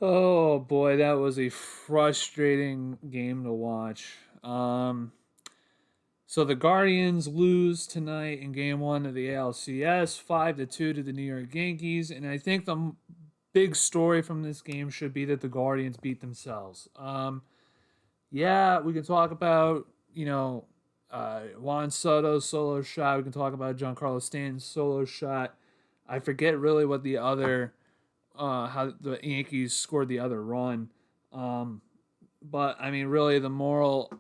Oh boy, that was a frustrating game to watch. So the Guardians lose tonight in Game One of the ALCS, 5-2 to the New York Yankees, and I think the big story from this game should be that the Guardians beat themselves. Yeah, we can talk about Juan Soto's solo shot. We can talk about Giancarlo Stanton's solo shot. I forget really what the other how the Yankees scored the other run. Um, but I mean, really, the moral,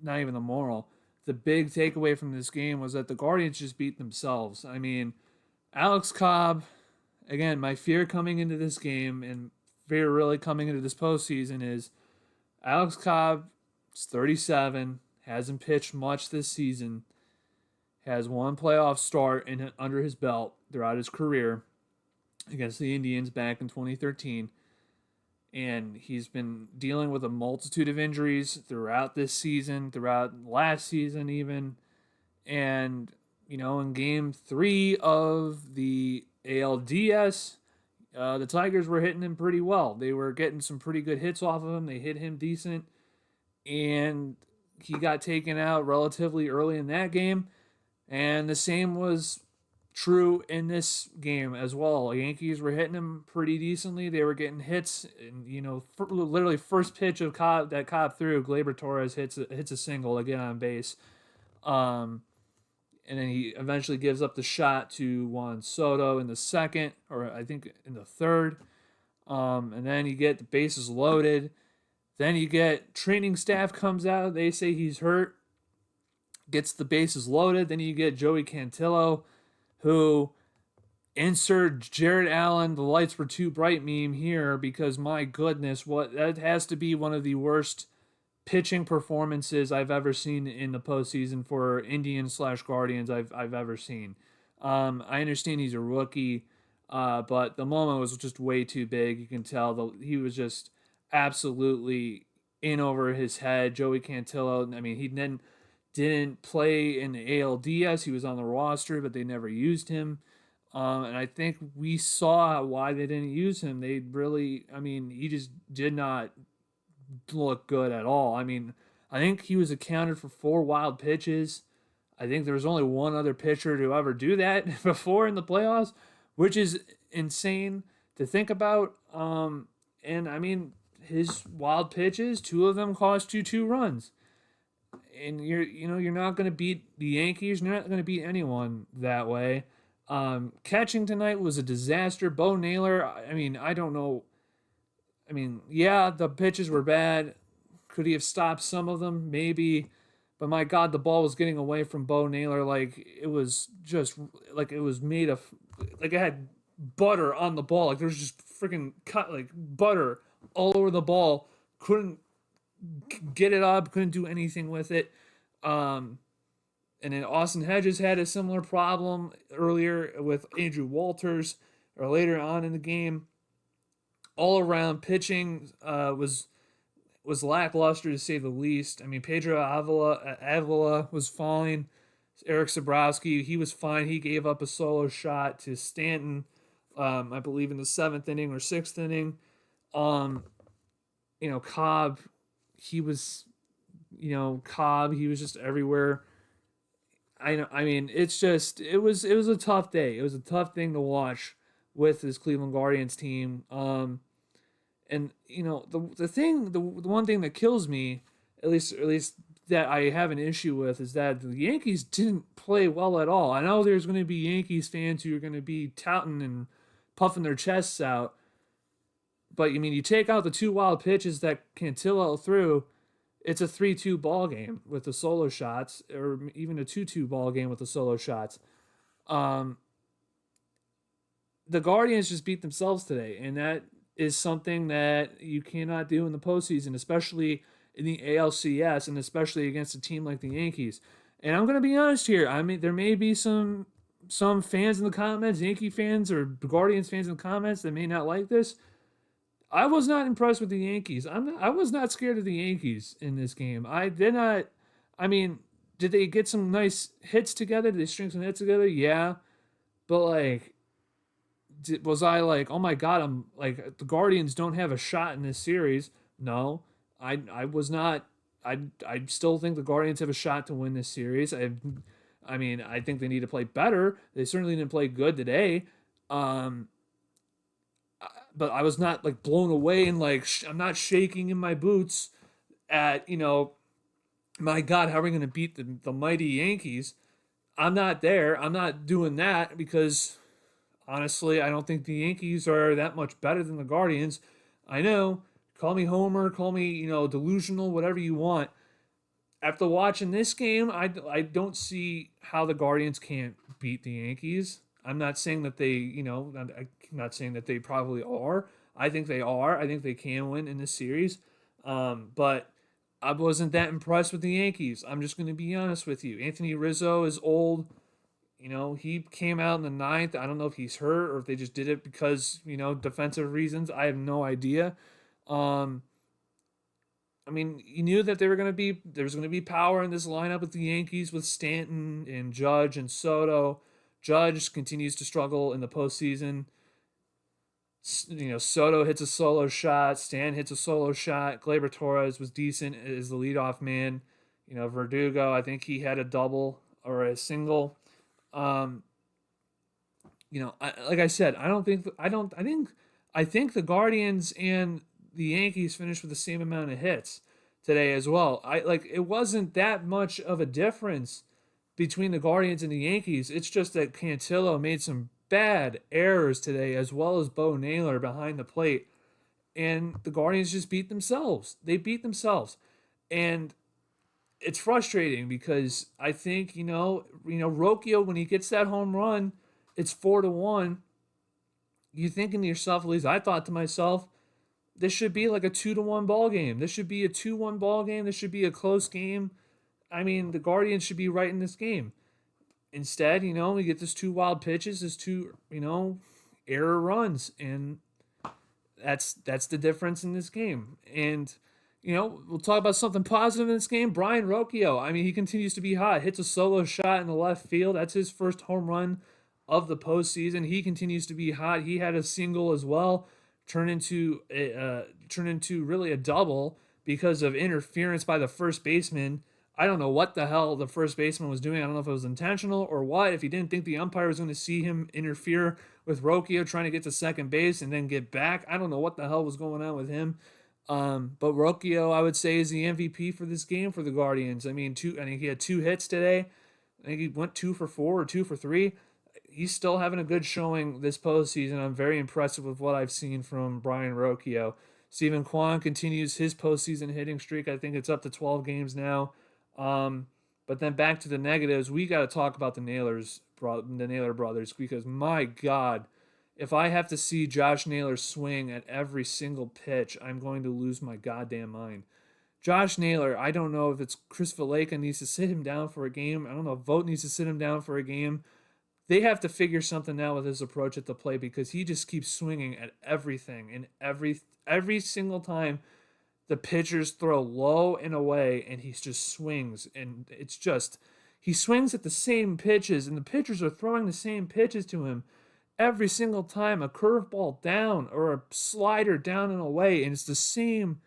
not even the moral, the big takeaway from this game was that the Guardians just beat themselves. I mean, Alex Cobb, again, my fear coming into this game and fear really coming into this postseason is Alex Cobb is 37, hasn't pitched much this season, has one playoff start under his belt throughout his career against the Indians back in 2013. And he's been dealing with a multitude of injuries throughout this season, throughout last season, even. And, in game three of the ALDS, the Tigers were hitting him pretty well. They were getting some pretty good hits off of him. They hit him decent. And he got taken out relatively early in that game. And the same was true in this game as well. Yankees were hitting him pretty decently. They were getting hits, and literally first pitch of Cobb that Cobb threw, Gleyber Torres hits a single to get on base. And then he eventually gives up the shot to Juan Soto in the second, or I think in the third. And then you get the bases loaded. Then you get training staff comes out. They say he's hurt. Gets the bases loaded. Then you get Joey Cantillo, who insert Jared Allen, the lights were too bright meme here, because my goodness, what that has to be one of the worst pitching performances I've ever seen in the postseason for Indians/Guardians I've ever seen. I understand he's a rookie, but the moment was just way too big. You can tell he was just absolutely in over his head. Joey Cantillo, I mean, he didn't play in the ALDS. He was on the roster, but they never used him. And I think we saw why they didn't use him. They really, I mean, he just did not look good at all. I mean, I think he was accounted for 4 wild pitches. I think there was only one other pitcher to ever do that before in the playoffs, which is insane to think about. And I mean, his wild pitches, 2 of them cost you 2 runs. And you're not going to beat the Yankees. You're not going to beat anyone that way. Catching tonight was a disaster. Bo Naylor, I mean, I don't know. I mean, yeah, the pitches were bad. Could he have stopped some of them? Maybe. But my God, the ball was getting away from Bo Naylor like it was just like it was made of, like it had butter on the ball. Like there was just freaking cut like butter all over the ball. Couldn't get it up, couldn't do anything with it. And then Austin Hedges had a similar problem earlier with Andrew Walters, or later on in the game. All around pitching was lackluster to say the least. I mean, Pedro Avila was fine. Eric Sabrowski, he was fine. He gave up a solo shot to Stanton, I believe in the 7th inning or 6th inning. Cobb, he was, Cobb, he was just everywhere. I mean, it's just it was a tough day. It was a tough thing to watch with this Cleveland Guardians team. And the one thing that kills me, at least that I have an issue with, is that the Yankees didn't play well at all. I know there's going to be Yankees fans who are going to be touting and puffing their chests out, but I mean, you take out the 2 wild pitches that Cantillo threw, it's a 3-2 ball game with the solo shots, or even a 2-2 ball game with the solo shots. The Guardians just beat themselves today, and that is something that you cannot do in the postseason, especially in the ALCS, and especially against a team like the Yankees. And I'm going to be honest here. I mean, there may be some fans in the comments, Yankee fans or Guardians fans in the comments that may not like this. I was not impressed with the Yankees. I was not scared of the Yankees in this game. I did not. I mean, did they get some nice hits together? Did they string some hits together? Yeah, but like Was I like, oh my god, I'm like the Guardians don't have a shot in this series? No, I was not. I still think the Guardians have a shot to win this series. I mean, I think they need to play better. They certainly didn't play good today. Um, but I was not like blown away and like I'm not shaking in my boots at my God, how are we going to beat the mighty Yankees? I'm not there. I'm not doing that because honestly, I don't think the Yankees are that much better than the Guardians. I know, call me Homer, call me, delusional, whatever you want. After watching this game, I don't see how the Guardians can't beat the Yankees. I'm not saying that I'm not saying that they probably are. I think they are. I think they can win in this series. But I wasn't that impressed with the Yankees. I'm just going to be honest with you. Anthony Rizzo is old. He came out in the ninth. I don't know if he's hurt or if they just did it because, defensive reasons. I have no idea. Um, I mean, you knew that there was going to be power in this lineup with the Yankees with Stanton and Judge and Soto. Judge continues to struggle in the postseason. Soto hits a solo shot. Stan hits a solo shot. Gleyber Torres was decent as the leadoff man. Verdugo, I think he had a double or a single. Um, like I said, I think the Guardians and the Yankees finished with the same amount of hits today as well. It wasn't that much of a difference between the Guardians and the Yankees. It's just that Cantillo made some bad errors today, as well as Bo Naylor behind the plate, and the Guardians just beat themselves. They beat themselves, and it's frustrating because I think Rocchio, when he gets that home run, it's 4-1. You're thinking to yourself, at least I thought to myself, this should be like a 2-1 ball game. This should be a 2-1 ball game. This should be a close game. I mean, the Guardians should be right in this game. Instead, we get this two wild pitches, this two, error runs, and that's the difference in this game. And we'll talk about something positive in this game. Brian Rocchio, I mean, he continues to be hot. Hits a solo shot in the left field. That's his first home run of the postseason. He continues to be hot. He had a single as well, turn into really a double because of interference by the first baseman. I don't know what the hell the first baseman was doing. I don't know if it was intentional or what. If he didn't think the umpire was going to see him interfere with Rocchio trying to get to second base and then get back, I don't know what the hell was going on with him. But Rocchio, I would say, is the MVP for this game for the Guardians. I think he had 2 hits today. I think he went 2 for 4 or 2 for 3. He's still having a good showing this postseason. I'm very impressed with what I've seen from Brian Rocchio. Stephen Kwan continues his postseason hitting streak. I think it's up to 12 games now. But then back to the negatives, we got to talk about the Naylor brothers, because my God, if I have to see Josh Naylor swing at every single pitch, I'm going to lose my goddamn mind. Josh Naylor, I don't know if it's Chris Valaika needs to sit him down for a game. I don't know if Vogt needs to sit him down for a game. They have to figure something out with his approach at the plate, because he just keeps swinging at everything, and every single time the pitchers throw low and away, and he just swings, and it's just he swings at the same pitches, and the pitchers are throwing the same pitches to him every single time, a curveball down or a slider down and away, and it's the same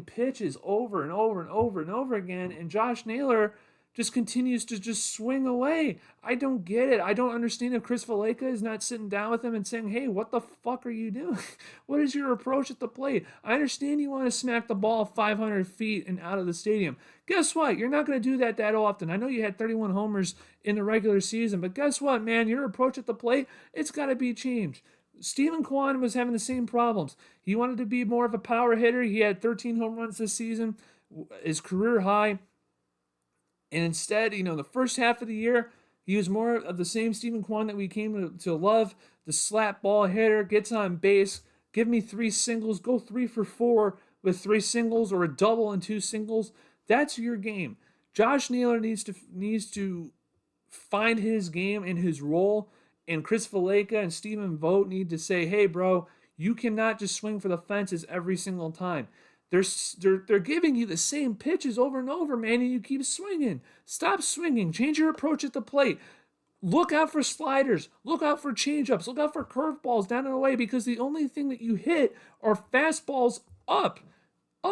pitches over and over and over and over again, and Josh Naylor just continues to just swing away. I don't get it. I don't understand if Chris Valaika is not sitting down with him and saying, hey, what the fuck are you doing? What is your approach at the plate? I understand you want to smack the ball 500 feet and out of the stadium. Guess what? You're not going to do that often. I know you had 31 homers in the regular season, but guess what, man? Your approach at the plate, it's got to be changed. Stephen Kwan was having the same problems. He wanted to be more of a power hitter. He had 13 home runs this season, his career high. And instead, the first half of the year, he was more of the same Stephen Kwan that we came to love. The slap ball hitter, gets on base, give me 3 singles, go 3 for 4 with 3 singles or a double and 2 singles. That's your game. Josh Naylor needs to find his game and his role. And Chris Valaika and Stephen Vogt need to say, hey, bro, you cannot just swing for the fences every single time. They're giving you the same pitches over and over, man, and you keep swinging. Stop swinging. Change your approach at the plate. Look out for sliders. Look out for changeups. Look out for curveballs down and away because the only thing that you hit are fastballs up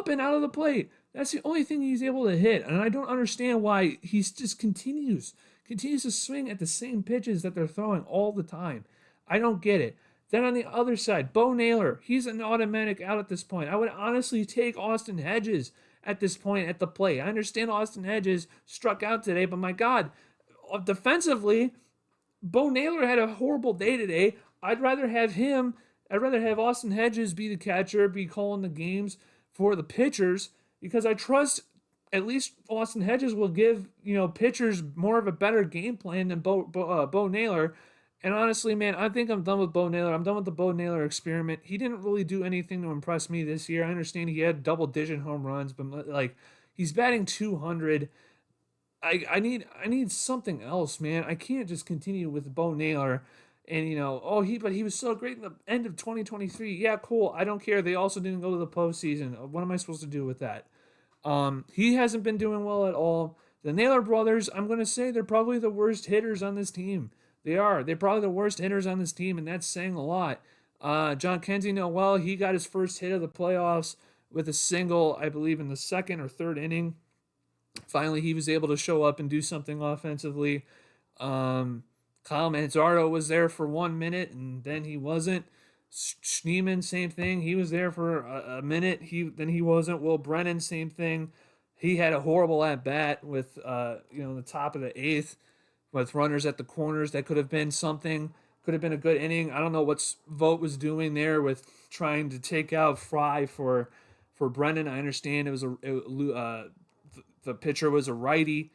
and out of the plate. That's the only thing he's able to hit, and I don't understand why he's just continues to swing at the same pitches that they're throwing all the time. I don't get it. Then on the other side, Bo Naylor, he's an automatic out at this point. I would honestly take Austin Hedges at this point at the plate. I understand Austin Hedges struck out today, but my God, defensively, Bo Naylor had a horrible day today. I'd rather have Austin Hedges be the catcher, be calling the games for the pitchers, because I trust at least Austin Hedges will give, pitchers more of a better game plan than Bo Naylor. And honestly, man, I think I'm done with Bo Naylor. I'm done with the Bo Naylor experiment. He didn't really do anything to impress me this year. I understand he had double-digit home runs, but like he's batting 200. I need something else, man. I can't just continue with Bo Naylor. And but he was so great in the end of 2023. Yeah, cool. I don't care. They also didn't go to the postseason. What am I supposed to do with that? He hasn't been doing well at all. The Naylor brothers, I'm gonna say they're probably the worst hitters on this team. They are. They're probably the worst hitters on this team, and that's saying a lot. John Kenzie Noel, he got his first hit of the playoffs with a single, I believe, in the second or third inning. Finally, he was able to show up and do something offensively. Kyle Manzardo was there for 1 minute, and then he wasn't. Schneeman, same thing. He was there for a minute. Then he wasn't. Will Brennan, same thing. He had a horrible at bat with the top of the eighth with runners at the corners. That could have been something. Could have been a good inning. I don't know what Vogt was doing there with trying to take out Fry for Brennan. I understand the pitcher was a righty.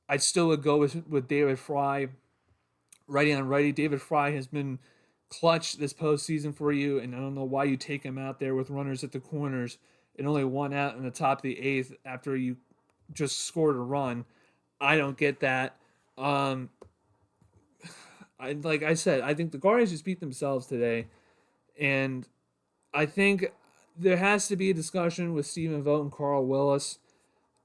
I still would go with David Fry. Righty on righty. David Fry has been clutch this postseason for you, and I don't know why you take him out there with runners at the corners and only one out in the top of the eighth after you just scored a run. I don't get that. Like I said, I think the Guardians just beat themselves today, and I think there has to be a discussion with Stephen Vogt and Carl Willis.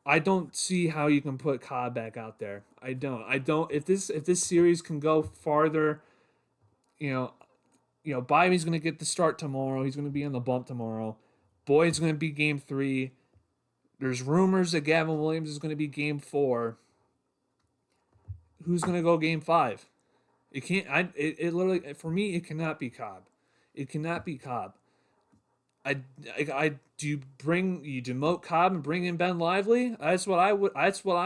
I don't see how you can put Cobb back out there. I don't. If this series can go farther, Bobby's going to get the start tomorrow. He's going to be on the bump tomorrow. Boyd's going to be game 3. There's rumors that Gavin Williams is going to be game 4. Who's going to go game 5? It can't. It literally, for me, it cannot be Cobb. It cannot be Cobb. Do you demote Cobb and bring in Ben Lively? That's what I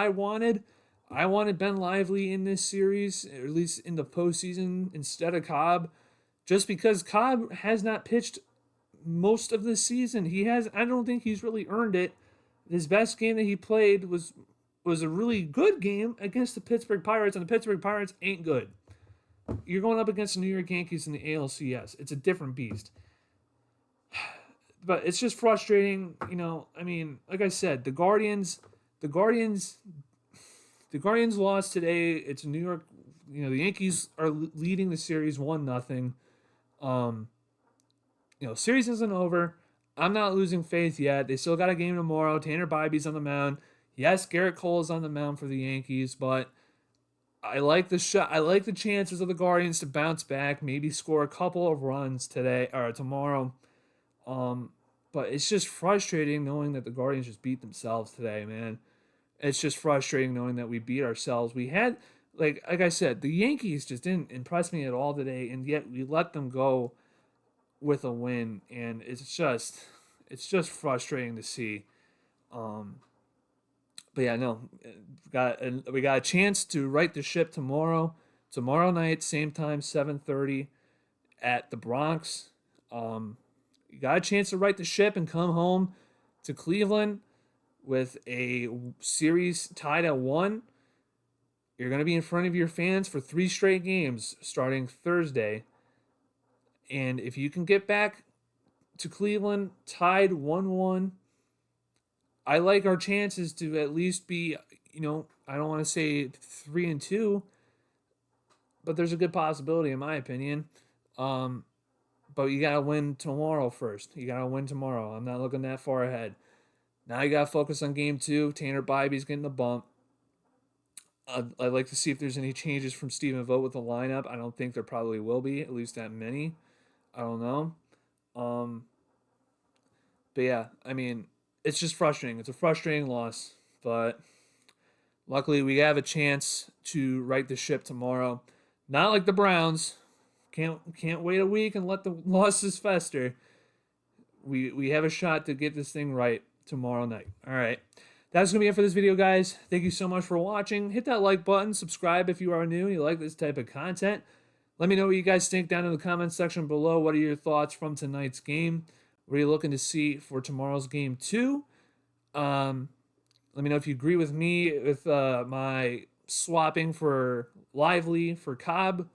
wanted. I wanted Ben Lively in this series, or at least in the postseason, instead of Cobb, just because Cobb has not pitched most of the season. I don't think he's really earned it. His best game that he played was a really good game against the Pittsburgh Pirates, and the Pittsburgh Pirates ain't good. You're going up against the New York Yankees in the ALCS. It's a different beast. But it's just frustrating, like I said, the Guardians lost today. It's New York, the Yankees are leading the series 1-0. Series isn't over. I'm not losing faith yet. They still got a game tomorrow. Tanner Bybee's on the mound. Yes, Garrett Cole is on the mound for the Yankees, but I like the shot. I like the chances of the Guardians to bounce back, maybe score a couple of runs today or tomorrow. But it's just frustrating knowing that the Guardians just beat themselves today, man. It's just frustrating knowing that we beat ourselves. We had, like I said, the Yankees just didn't impress me at all today, and yet we let them go with a win, and it's just frustrating to see. But yeah, no, we got a chance to right the ship tomorrow. Tomorrow night, same time, 7:30 at the Bronx. You got a chance to right the ship and come home to Cleveland with a series tied at 1. You're going to be in front of your fans for 3 straight games starting Thursday. And if you can get back to Cleveland tied 1-1, I like our chances to at least be, I don't want to say 3-2, but there's a good possibility in my opinion. But you got to win tomorrow first. You got to win tomorrow. I'm not looking that far ahead. Now you got to focus on game 2. Tanner Bybee's getting the bump. I'd like to see if there's any changes from Stephen Vogt with the lineup. I don't think there probably will be, at least that many. I don't know. Um, but yeah, I mean, it's just frustrating. It's a frustrating loss, but luckily we have a chance to right the ship tomorrow. Not like the Browns. Can't wait a week and let the losses fester. We have a shot to get this thing right tomorrow night. All right. That's going to be it for this video, guys. Thank you so much for watching. Hit that like button. Subscribe if you are new and you like this type of content. Let me know what you guys think down in the comments section below. What are your thoughts from tonight's game? What are you looking to see for tomorrow's game 2? Let me know if you agree with me with my swapping for Lively for Cobb.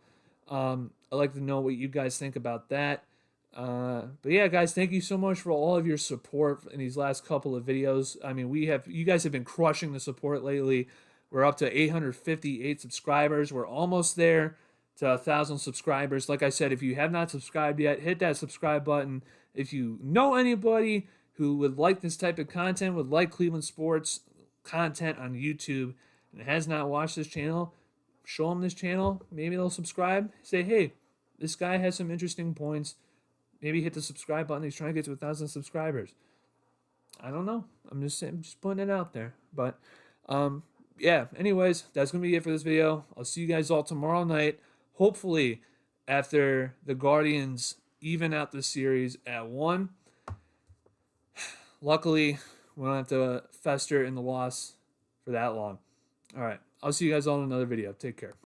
I'd like to know what you guys think about that. But yeah, guys, thank you so much for all of your support in these last couple of videos. I mean, you guys have been crushing the support lately. We're up to 858 subscribers. We're almost there to 1,000 subscribers. Like I said, if you have not subscribed yet, hit that subscribe button. If you know anybody who would like this type of content, would like Cleveland sports content on YouTube, and has not watched this channel, show them this channel. Maybe they'll subscribe. Say, hey, this guy has some interesting points. Maybe hit the subscribe button. He's trying to get to 1,000 subscribers. I don't know. I'm just putting it out there. But yeah, anyways, that's going to be it for this video. I'll see you guys all tomorrow night. Hopefully, after the Guardians even out the series at 1. Luckily, we don't have to fester in the loss for that long. All right. I'll see you guys all in another video. Take care.